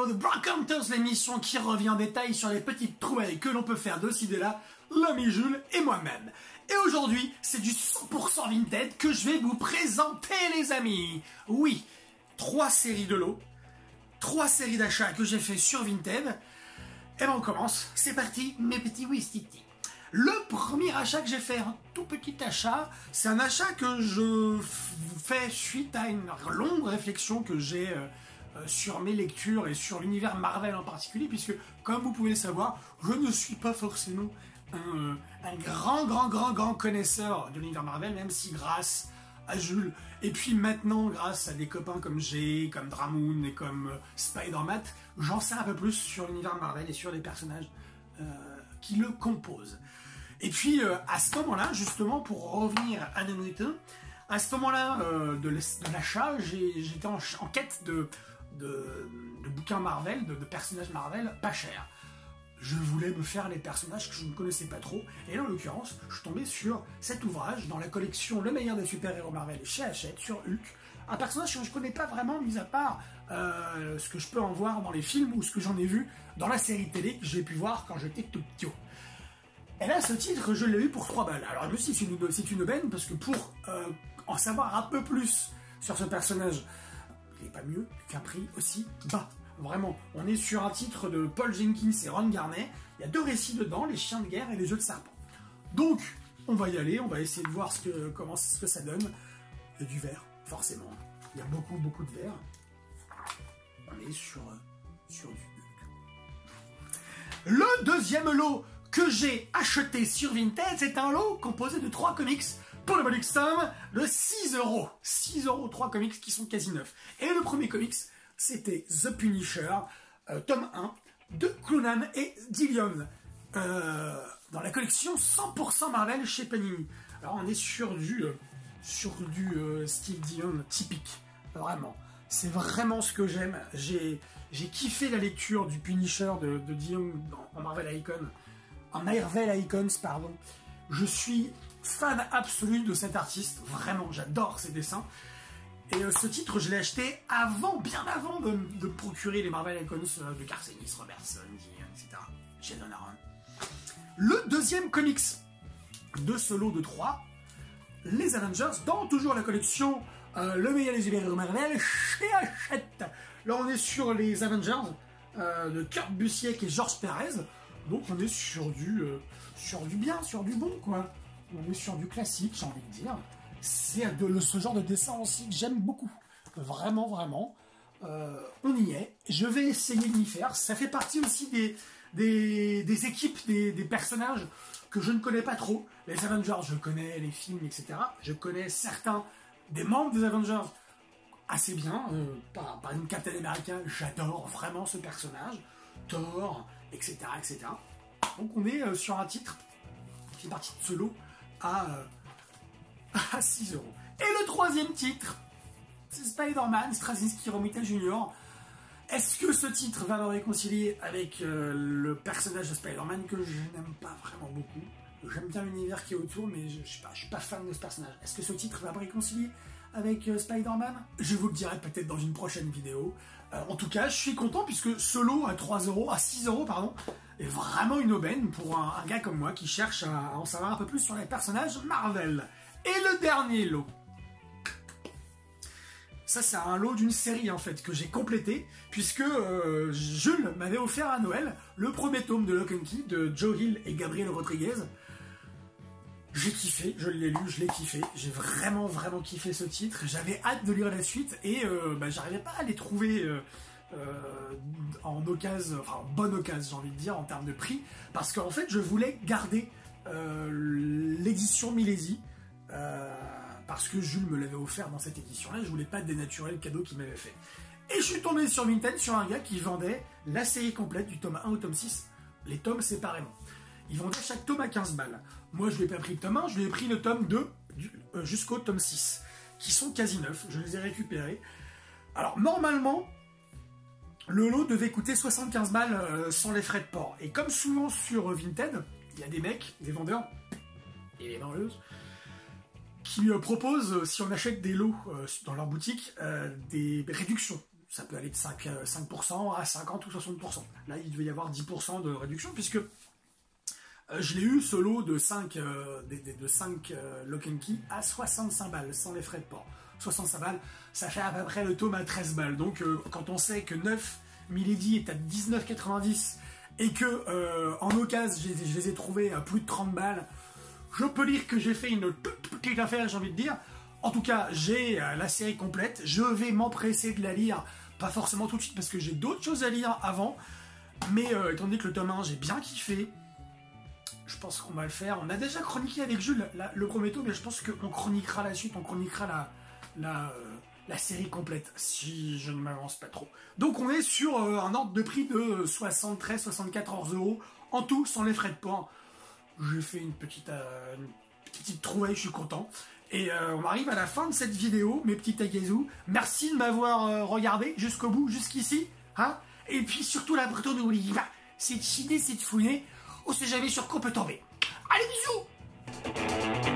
numéro de Brock Hunters, l'émission qui revient en détail sur les petites trouvailles que l'on peut faire de ci de là, l'ami Jules et moi-même. Et aujourd'hui, c'est du 100% Vinted que je vais vous présenter, les amis. Oui, 3 séries de lots, 3 séries d'achats que j'ai fait sur Vinted. Et ben on commence, c'est parti, mes petits Wistiti. Le premier achat que j'ai fait, un tout petit achat, c'est un achat que je fais suite à une longue réflexion que j'ai sur mes lectures et sur l'univers Marvel en particulier, puisque, comme vous pouvez le savoir, je ne suis pas forcément un grand connaisseur de l'univers Marvel, même si grâce à Jules, et puis maintenant grâce à des copains comme Jay, comme Dramoon et comme Spider-Man, j'en sais un peu plus sur l'univers Marvel et sur les personnages qui le composent. Et puis à ce moment-là, justement, pour revenir à Nanoïton, à ce moment-là de l'achat, j'étais en quête de bouquins Marvel, de personnages Marvel pas chers. Je voulais me faire les personnages que je ne connaissais pas trop, et là, en l'occurrence, je suis tombé sur cet ouvrage dans la collection Le meilleur des super-héros Marvel chez Hachette, sur Hulk, un personnage que je ne connais pas vraiment, mis à part ce que je peux en voir dans les films ou ce que j'en ai vu dans la série télé que j'ai pu voir quand j'étais tout petit. Et là, ce titre, je l'ai eu pour 3 balles. Alors, je me suis dit, c'est une aubaine, parce que pour en savoir un peu plus sur ce personnage, il n'est pas mieux qu'un prix aussi bas. Vraiment, on est sur un titre de Paul Jenkins et Ron Garney. Il y a 2 récits dedans, les chiens de guerre et les jeux de serpent. Donc, on va y aller, on va essayer de voir ce que ça donne. Il y a du vert, forcément. Il y a beaucoup de vert. On est sur du Hulk. Le deuxième lot que j'ai acheté sur Vinted, c'est un lot composé de 3 comics pour le modique somme de 6 €. 6 €, 3 comics qui sont quasi neufs. Et le premier comics, c'était The Punisher, tome 1, de Clunan et Dillion, dans la collection 100% Marvel chez Panini. Alors on est sur du Steve Dillon typique, vraiment. C'est vraiment ce que j'aime. J'ai kiffé la lecture du Punisher de Dillon en Marvel Icons, pardon. Je suis fan absolu de cet artiste, vraiment, j'adore ses dessins. Et ce titre, je l'ai acheté bien avant de procurer les Marvel Icons de Garcenis, Robertson, etc. Jason Aaron. Le deuxième comics de ce lot de 3, les Avengers, dans toujours la collection Le meilleur des super-héros Marvel chez Hachette. Là, on est sur les Avengers de Kurt Busiek et George Perez. Donc, on est sur du bien, sur du bon, quoi. On est sur du classique, j'ai envie de dire. C'est ce genre de dessin aussi que j'aime beaucoup. Vraiment. On y est. Je vais essayer de m'y faire. Ça fait partie aussi des équipes, des personnages que je ne connais pas trop. Les Avengers, je connais les films, etc. Je connais certains des membres des Avengers assez bien. Par exemple, Captain America, j'adore vraiment ce personnage. Thor, etc. Donc on est sur un titre qui fait partie de ce lot à 6 €. Et le troisième titre, c'est Spider-Man, Straczynski Romita Jr. Est-ce que ce titre va me réconcilier avec le personnage de Spider-Man que je n'aime pas vraiment beaucoup? J'aime bien l'univers qui est autour, mais je suis pas fan de ce personnage. Est-ce que ce titre va me réconcilier avec Spider-Man? Je vous le dirai peut-être dans une prochaine vidéo. En tout cas, je suis content puisque ce lot à 6 €, pardon, est vraiment une aubaine pour un gars comme moi qui cherche à en savoir un peu plus sur les personnages Marvel. Et le dernier lot, ça c'est un lot d'une série en fait que j'ai complété puisque Jules m'avait offert à Noël le premier tome de Lock and Key de Joe Hill et Gabriel Rodriguez. J'ai kiffé, je l'ai lu, je l'ai kiffé, j'ai vraiment kiffé ce titre, j'avais hâte de lire la suite et j'arrivais pas à les trouver en occasion, enfin en bonne occasion j'ai envie de dire en termes de prix, parce qu'en fait je voulais garder l'édition Milesi, parce que Jules me l'avait offert dans cette édition-là, je voulais pas dénaturer le cadeau qu'il m'avait fait. Et je suis tombé sur Vinted sur un gars qui vendait la série complète du tome 1 au tome 6, les tomes séparément. Il vendait chaque tome à 15 balles. Moi, je lui ai pas pris le tome 1, je lui ai pris le tome 2 jusqu'au tome 6, qui sont quasi neufs, je les ai récupérés. Alors, normalement, le lot devait coûter 75 balles sans les frais de port. Et comme souvent sur Vinted, il y a des mecs, des vendeurs et des vendeuses, qui proposent, si on achète des lots dans leur boutique, des réductions. ça peut aller de 5% à 50 ou 60%. Là, il devait y avoir 10% de réduction, puisque je l'ai eu, ce lot de 5 Lock and Key à 65 balles, sans les frais de port. 65 balles, ça fait à peu près le tome à 13 balles. Donc, quand on sait que 9 Milady est à 19,90 et que en occasion, je les ai trouvés à plus de 30 balles, je peux dire que j'ai fait une toute petite affaire, j'ai envie de dire. En tout cas, j'ai la série complète. Je vais m'empresser de la lire. Pas forcément tout de suite parce que j'ai d'autres choses à lire avant. Mais étant donné que le tome 1, j'ai bien kiffé. Je pense qu'on va le faire. On a déjà chroniqué avec Jules le premier tome, mais je pense qu'on chroniquera la suite. On chroniquera la série complète, si je ne m'avance pas trop. Donc on est sur un ordre de prix de 73-74 € en tout, sans les frais de port. J'ai fait une petite trouvaille, je suis content. Et on arrive à la fin de cette vidéo, mes petits tagazous. Merci de m'avoir regardé jusqu'au bout, jusqu'ici. Hein, et puis surtout, la breton, n'oublie pas, c'est de chiner, c'est de fouiner. On sait jamais sur quoi on peut tomber. Allez, bisous!